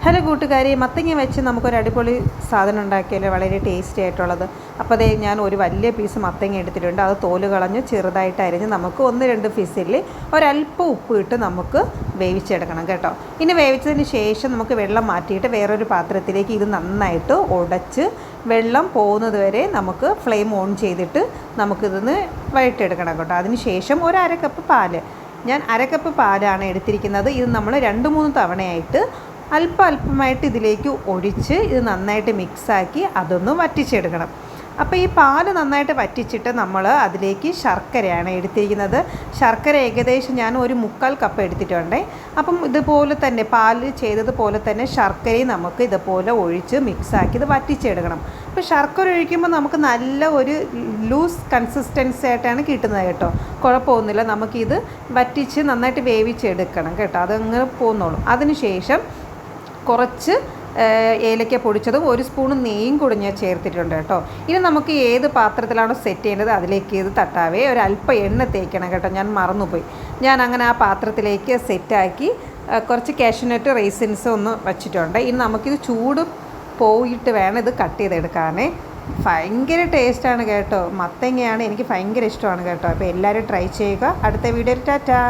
Hello കൂട്ടുകാരി, മത്തങ്ങ വെച്ച് നമുക്കൊരു അടിപൊളി സാധനം ഉണ്ടാക്കിയാൽ വളരെ ടേസ്റ്റി ആയിട്ടുള്ളത്. അപ്പോൾ അതേ ഞാൻ ഒരു വലിയ പീസ് മത്തങ്ങ എടുത്തിട്ടുണ്ട്. അത് തോല് കളഞ്ഞ് ചെറുതായിട്ട് അരിഞ്ഞ് നമുക്ക് 1-2 ഫിസിൽ ഒരല്പം ഉപ്പ് ഇട്ട് നമുക്ക് വേവിച്ചെടുക്കണം കേട്ടോ. ഇനി വേവിച്ചതിന് ശേഷം നമുക്ക് വെള്ളം മാറ്റിയിട്ട് വേറൊരു പാത്രത്തിലേക്ക് ഇത് നന്നായിട്ട് ഉടച്ച് വെള്ളം പോകുന്നത് വരെ നമുക്ക് ഫ്ലെയിം ഓൺ ചെയ്തിട്ട് നമുക്കിതൊന്ന് വഴറ്റിയെടുക്കണം കേട്ടോ. അതിന് ശേഷം ഒരു 1/2 കപ്പ് പാല്, ഞാൻ 1/2 കപ്പ് പാലാണ് എടുത്തിരിക്കുന്നത്. ഇത് നമ്മൾ 2-3 തവണയായിട്ട് അല്പമായിട്ട് ഇതിലേക്ക് ഒഴിച്ച് ഇത് നന്നായിട്ട് മിക്സാക്കി അതൊന്ന് വറ്റിച്ചെടുക്കണം. അപ്പോൾ ഈ പാല് നന്നായിട്ട് വറ്റിച്ചിട്ട് നമ്മൾ അതിലേക്ക് ശർക്കരയാണ് എടുത്തിരിക്കുന്നത്. ശർക്കര ഏകദേശം ഞാൻ ഒരു 1/4 കപ്പ് എടുത്തിട്ടുണ്ട്. അപ്പം ഇതുപോലെ തന്നെ പാല് ചെയ്തതുപോലെ തന്നെ ശർക്കരയും നമുക്ക് ഇതുപോലെ ഒഴിച്ച് മിക്സാക്കി ഇത് വറ്റിച്ചെടുക്കണം. അപ്പോൾ ശർക്കര ഒഴിക്കുമ്പോൾ നമുക്ക് നല്ല ഒരു ലൂസ് കൺസിസ്റ്റൻസി ആയിട്ടാണ് കിട്ടുന്നത് കേട്ടോ. കുഴപ്പമൊന്നുമില്ല, നമുക്കിത് വറ്റിച്ച് നന്നായിട്ട് വേവിച്ചെടുക്കണം കേട്ടോ. അതങ്ങനെ പോന്നോളും. അതിനുശേഷം കുറച്ച് ഏലക്ക പൊടിച്ചതും 1 സ്പൂൺ നെയ്യും കൂടി ഞാൻ ചേർത്തിട്ടുണ്ട് കേട്ടോ. ഇനി നമുക്ക് ഏത് പാത്രത്തിലാണോ സെറ്റ് ചെയ്യേണ്ടത് അതിലേക്ക് ഇത് തട്ടാവേ ഒരല്പം എണ്ണ തേക്കണം കേട്ടോ. ഞാൻ മറന്നുപോയി. ഞാൻ അങ്ങനെ ആ പാത്രത്തിലേക്ക് സെറ്റാക്കി കുറച്ച് കാഷ്യൂനട്ട് റൈസിൻസ് ഒന്ന് വച്ചിട്ടുണ്ട്. ഇനി നമുക്കിത് ചൂട് പോയിട്ട് വേണം ഇത് കട്ട് ചെയ്തെടുക്കാനേ. ഭയങ്കര ടേസ്റ്റാണ് കേട്ടോ. മത്തങ്ങയാണ്, എനിക്ക് ഭയങ്കര ഇഷ്ടമാണ് കേട്ടോ. അപ്പോൾ എല്ലാവരും ട്രൈ ചെയ്യുക. അടുത്ത വീഡിയോയിൽ ടാറ്റാ.